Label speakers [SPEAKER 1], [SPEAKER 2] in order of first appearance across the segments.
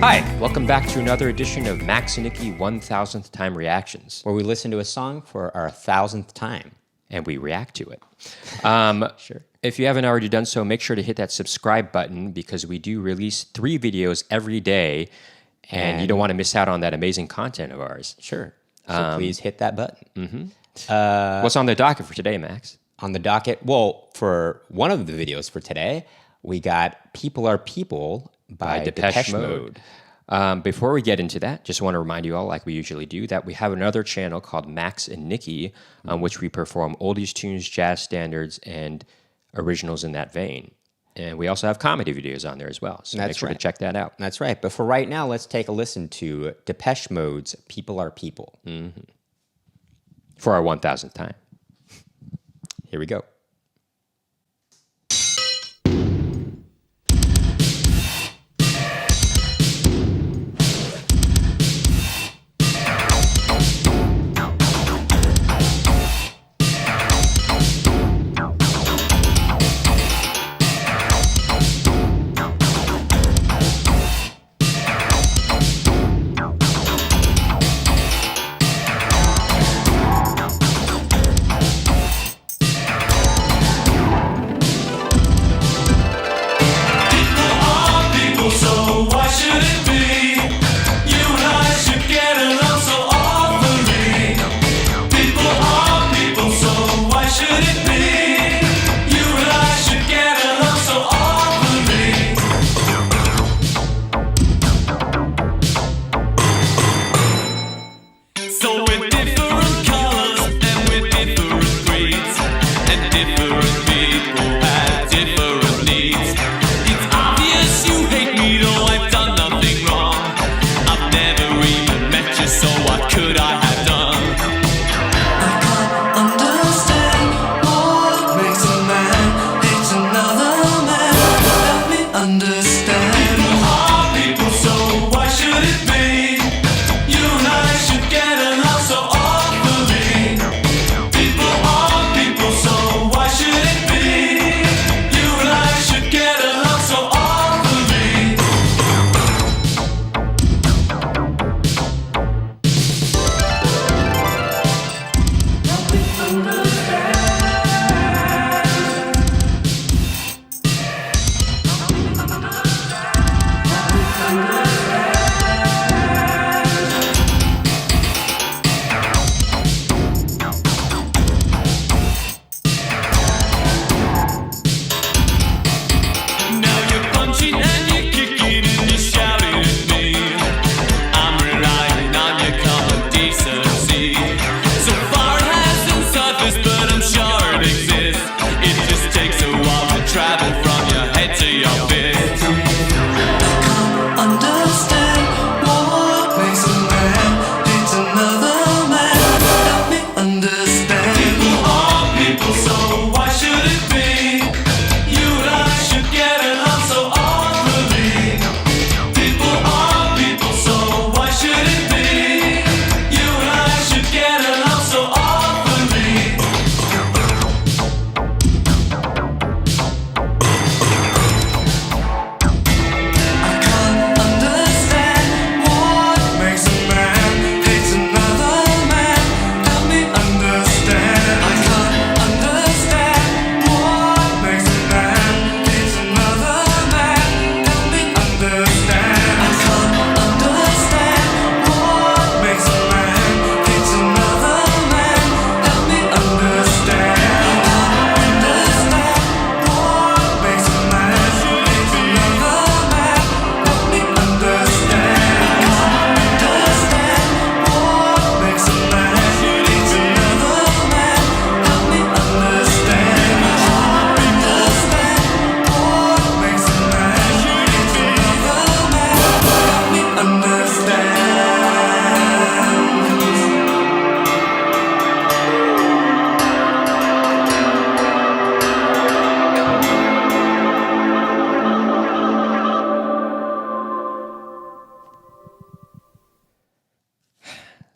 [SPEAKER 1] Hi, welcome back to another edition of Max and Nicky 1000th Time Reactions,
[SPEAKER 2] where we listen to a song for our 1000th time.
[SPEAKER 1] and we react to it.
[SPEAKER 2] Sure.
[SPEAKER 1] If you haven't already done so, make sure to hit that subscribe button because we do release 3 videos every day, and you don't want to miss out on that amazing content of ours.
[SPEAKER 2] Sure. So please hit that button.
[SPEAKER 1] What's on the docket for today, Max?
[SPEAKER 2] On the docket, well, for one of the videos for today, we got People Are People by Depeche Mode.
[SPEAKER 1] Before we get into that, just want to remind you all, like we usually do, that we have another channel called Max and Nicky, on which we perform oldies, tunes, jazz standards, and originals in that vein. And we also have comedy videos on there as well, so make sure to check that out.
[SPEAKER 2] That's right. But for right now, let's take a listen to Depeche Mode's People Are People.
[SPEAKER 1] For our 1000th time.
[SPEAKER 2] Here we go.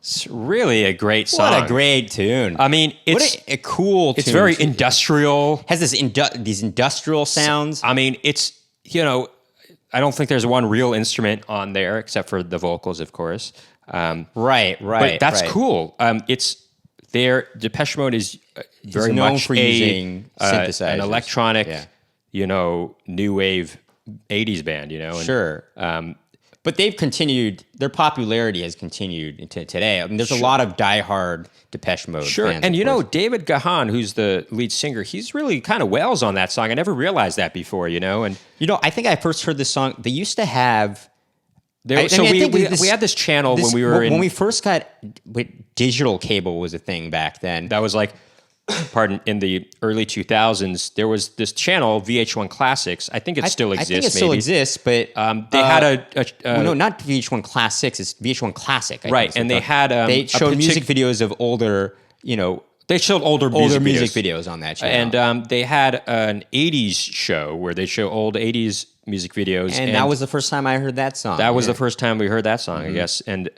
[SPEAKER 1] It's really a great song.
[SPEAKER 2] What a great tune.
[SPEAKER 1] I mean, it's
[SPEAKER 2] what a cool tune.
[SPEAKER 1] It's very industrial.
[SPEAKER 2] Has this these industrial sounds.
[SPEAKER 1] I mean, it's, you know, I don't think there's one real instrument on there except for the vocals, of course.
[SPEAKER 2] Right.
[SPEAKER 1] But that's cool. It's there. Depeche Mode is very
[SPEAKER 2] known
[SPEAKER 1] much
[SPEAKER 2] for using synthesizers.
[SPEAKER 1] an electronic, new wave '80s band.
[SPEAKER 2] Sure. But they've continued. Their popularity has continued into today. I mean, there's a lot of diehard Depeche Mode fans.
[SPEAKER 1] And David Gahan, who's the lead singer, he's really kind of wails on that song. I never realized that before. And
[SPEAKER 2] I think I first heard this song. They used to have.
[SPEAKER 1] We had this channel when we were
[SPEAKER 2] when we first got digital cable was a thing back then.
[SPEAKER 1] That was like, in the early 2000s, there was this channel VH1 Classics. I think it still exists.
[SPEAKER 2] I think it still exists, but
[SPEAKER 1] they had
[SPEAKER 2] no, not VH1 Classics. It's VH1 Classic,
[SPEAKER 1] right? And they had
[SPEAKER 2] they showed music videos of older,
[SPEAKER 1] They showed older
[SPEAKER 2] music videos on that channel,
[SPEAKER 1] and they had an '80s show where they show old '80s music videos.
[SPEAKER 2] And that was the first time I heard that song.
[SPEAKER 1] That was the first time we heard that song, I guess. And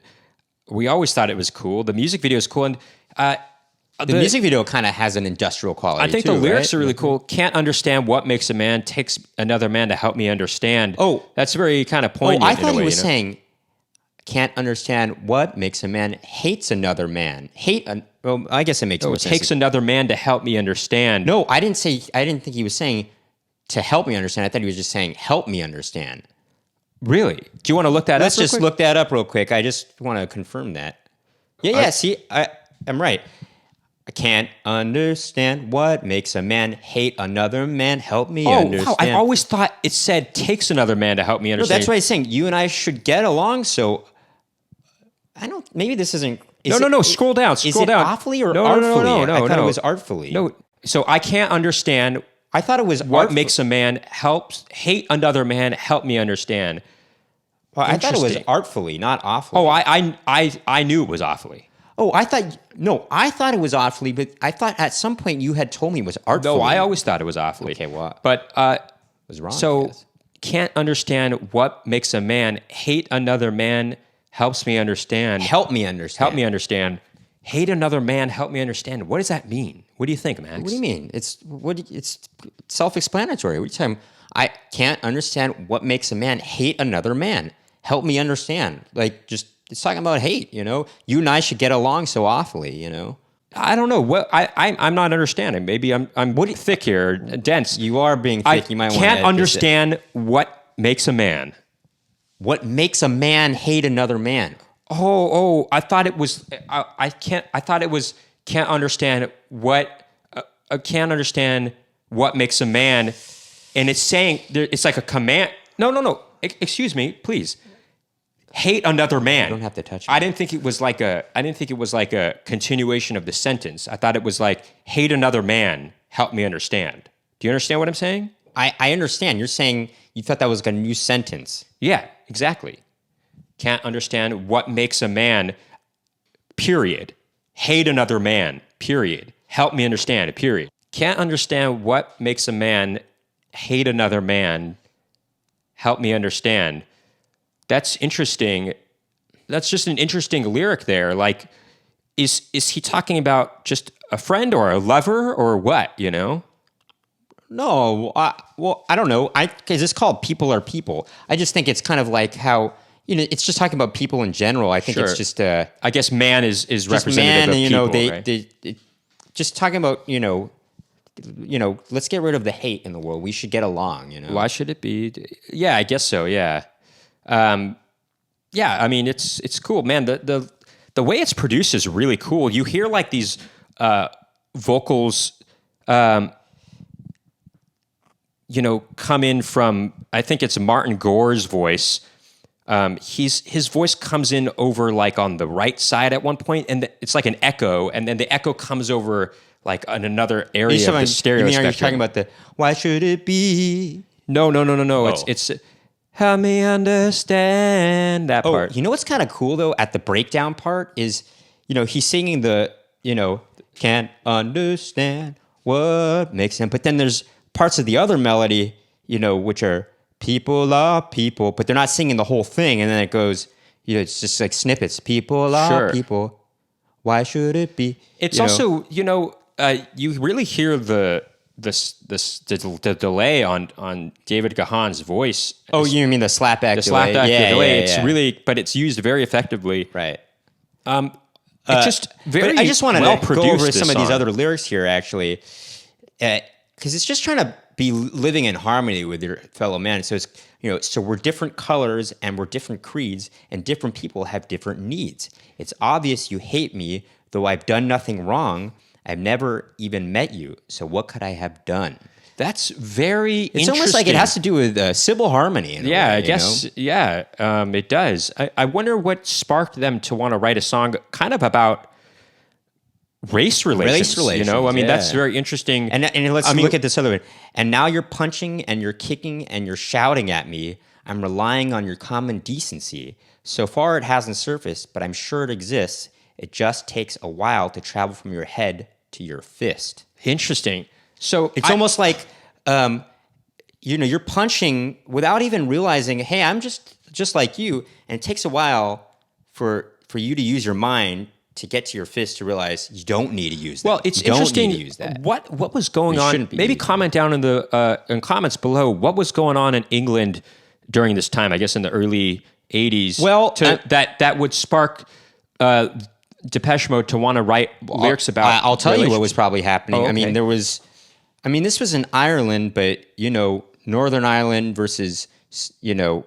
[SPEAKER 1] we always thought it was cool. The music video is cool, and
[SPEAKER 2] the music video kind of has an industrial quality.
[SPEAKER 1] I think the lyrics are really cool. Can't understand what makes a man, takes another man to help me understand.
[SPEAKER 2] Oh,
[SPEAKER 1] that's very kind of poignant.
[SPEAKER 2] I thought he was saying, can't understand what makes a man hates another man. Well, I guess it makes more sense.
[SPEAKER 1] Takes another man to help me understand.
[SPEAKER 2] No, I didn't think he was saying to help me understand. I thought he was just saying help me understand.
[SPEAKER 1] Really? Do you want to look that up?
[SPEAKER 2] Let's just look that up real quick. I just want to confirm that. Yeah. See, I'm right. I can't understand what makes a man hate another man. Help me understand.
[SPEAKER 1] Wow. I always thought it said takes another man to help me understand.
[SPEAKER 2] No, that's what I'm saying. You and I should get along. So I don't. Maybe this isn't.
[SPEAKER 1] No. Scroll down.
[SPEAKER 2] Is it awfully or artfully?
[SPEAKER 1] No.
[SPEAKER 2] I thought it was artfully.
[SPEAKER 1] No. So I can't understand.
[SPEAKER 2] I thought it was
[SPEAKER 1] what makes a man hate another man. Help me understand.
[SPEAKER 2] Well, I thought it was artfully, not awfully.
[SPEAKER 1] Oh, I knew it was awfully.
[SPEAKER 2] Oh, I thought it was awfully, but I thought at some point you had told me it was artfully.
[SPEAKER 1] No, I always thought it was awfully.
[SPEAKER 2] Okay, well,
[SPEAKER 1] but
[SPEAKER 2] was wrong.
[SPEAKER 1] So can't understand what makes a man hate another man. Helps me understand.
[SPEAKER 2] Help me understand.
[SPEAKER 1] Help me understand. Hate another man. Help me understand. What does that mean? What do you think, Max?
[SPEAKER 2] What do you mean? It's self-explanatory. What are you talking? I can't understand what makes a man hate another man. Help me understand. Like it's talking about hate. You and I should get along so awfully.
[SPEAKER 1] I don't know what I'm not understanding. Maybe I'm thick here, dense.
[SPEAKER 2] You are being thick. You might want to
[SPEAKER 1] can't understand what makes a man.
[SPEAKER 2] What makes a man hate another man?
[SPEAKER 1] Oh! I thought it was. I can't. I thought it was. Can't understand what. Can't understand what makes a man, and it's saying it's like a command. No. Excuse me, please. Hate another man.
[SPEAKER 2] You don't have to touch me.
[SPEAKER 1] I didn't think it was like a continuation of the sentence. I thought it was like hate another man. Help me understand. Do you understand what I'm saying?
[SPEAKER 2] I understand. You're saying you thought that was like a new sentence.
[SPEAKER 1] Yeah, exactly. Can't understand what makes a man, period. Hate another man, period. Help me understand, period. Can't understand what makes a man hate another man. Help me understand. That's interesting. That's just an interesting lyric there. Like, is he talking about just a friend or a lover or what,
[SPEAKER 2] No, I don't know. Because it's called People Are People. I just think it's kind of like how, it's just talking about people in general. I think it's just
[SPEAKER 1] I guess man is representative of people, right?
[SPEAKER 2] they just talking about, let's get rid of the hate in the world. We should get along,
[SPEAKER 1] Why should it be? Yeah, I guess so, yeah. Yeah, I mean, it's cool, man. The way it's produced is really cool. You hear like these vocals come in from, I think it's Martin Gore's voice. His voice comes in over like on the right side at one point, and it's like an echo, and then the echo comes over like in another area of the stereo spectrum.
[SPEAKER 2] Are you talking about the why should it be?
[SPEAKER 1] No. Oh. It's help me understand that part.
[SPEAKER 2] You know what's kind of cool though at the breakdown part is, he's singing the, can't understand what makes him, but then there's parts of the other melody, which are people are people, but they're not singing the whole thing. And then it goes, it's just like snippets. People are people. Why should it be?
[SPEAKER 1] It's also, you really hear the the delay on David Gahan's voice.
[SPEAKER 2] Oh, you mean the slapback delay?
[SPEAKER 1] Delay. It's
[SPEAKER 2] yeah.
[SPEAKER 1] really, but it's used very effectively.
[SPEAKER 2] Right.
[SPEAKER 1] It's just very
[SPEAKER 2] But I just wanted
[SPEAKER 1] well
[SPEAKER 2] to go
[SPEAKER 1] produced.
[SPEAKER 2] over
[SPEAKER 1] this
[SPEAKER 2] some of these
[SPEAKER 1] song.
[SPEAKER 2] other lyrics here, actually, because it's just trying to be living in harmony with your fellow man. So it's so we're different colors and we're different creeds, and different people have different needs. It's obvious you hate me, though I've done nothing wrong. I've never even met you. So what could I have done?
[SPEAKER 1] That's very
[SPEAKER 2] It's
[SPEAKER 1] interesting.
[SPEAKER 2] almost like it has to do with civil harmony. In a way,
[SPEAKER 1] I guess.
[SPEAKER 2] know?
[SPEAKER 1] Yeah, it does. I wonder what sparked them to want to write a song kind of about race relations. I mean, that's very interesting.
[SPEAKER 2] And let's look at this other one. And now you're punching and you're kicking and you're shouting at me. I'm relying on your common decency. So far it hasn't surfaced, but I'm sure it exists. It just takes a while to travel from your head to your fist.
[SPEAKER 1] Interesting. So
[SPEAKER 2] It's almost like, you're punching without even realizing, hey, I'm just like you. And it takes a while for you to use your mind to get to your fist to realize you don't need to use that.
[SPEAKER 1] Well, it's
[SPEAKER 2] you don't
[SPEAKER 1] interesting.
[SPEAKER 2] need to use that.
[SPEAKER 1] What was going
[SPEAKER 2] You
[SPEAKER 1] on?
[SPEAKER 2] shouldn't be
[SPEAKER 1] Maybe
[SPEAKER 2] using
[SPEAKER 1] comment down in the comments below. What was going on in England during this time? I guess in the early '80s.
[SPEAKER 2] Well,
[SPEAKER 1] that would spark Depeche Mode to want to write lyrics about.
[SPEAKER 2] I'll tell you what was probably happening.
[SPEAKER 1] Oh, okay.
[SPEAKER 2] I mean, this was in Ireland, but Northern Ireland versus the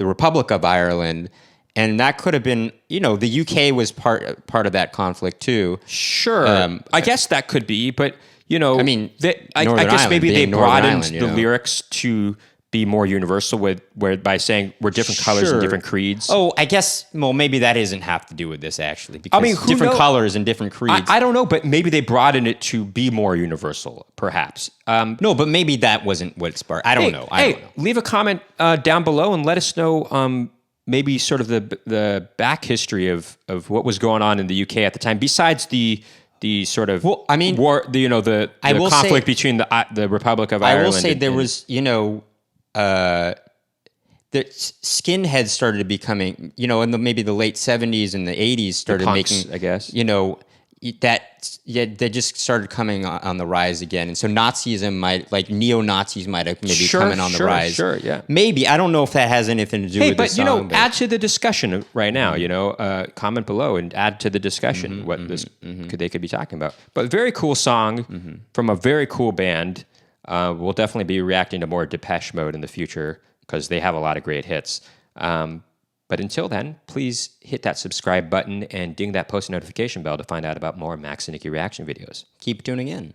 [SPEAKER 2] Republic of Ireland, and that could have been the UK was part of that conflict too.
[SPEAKER 1] Sure, I guess that could be, but I
[SPEAKER 2] mean,
[SPEAKER 1] I
[SPEAKER 2] Northern
[SPEAKER 1] guess
[SPEAKER 2] Ireland
[SPEAKER 1] maybe they
[SPEAKER 2] being Northern
[SPEAKER 1] broadened
[SPEAKER 2] Ireland,
[SPEAKER 1] the lyrics to be more universal by saying we're different colors and different creeds.
[SPEAKER 2] Oh, I guess. Well, maybe that doesn't have to do with this actually. Because
[SPEAKER 1] who
[SPEAKER 2] different
[SPEAKER 1] knows?
[SPEAKER 2] colors and different creeds.
[SPEAKER 1] I don't know, but maybe they broadened it to be more universal, perhaps.
[SPEAKER 2] No, but maybe that wasn't what it sparked. I don't know. I don't know.
[SPEAKER 1] Leave a comment down below and let us know maybe sort of the back history of what was going on in the UK at the time, besides the sort of war, the conflict between the Republic of Ireland.
[SPEAKER 2] I will say there was, the skinheads started becoming, in maybe the late 70s and the 80s started
[SPEAKER 1] punks,
[SPEAKER 2] making,
[SPEAKER 1] I guess.
[SPEAKER 2] They just started coming on the rise again. And so Nazism neo-Nazis might have maybe coming on the rise.
[SPEAKER 1] Sure, yeah.
[SPEAKER 2] Maybe. I don't know if that has anything to do with this song.
[SPEAKER 1] But add to the discussion right now, comment below and add to the discussion what they could be talking about. But very cool song from a very cool band. We'll definitely be reacting to more Depeche Mode in the future because they have a lot of great hits. But until then, please hit that subscribe button and ding that post notification bell to find out about more Max and Nicky reaction videos.
[SPEAKER 2] Keep tuning in.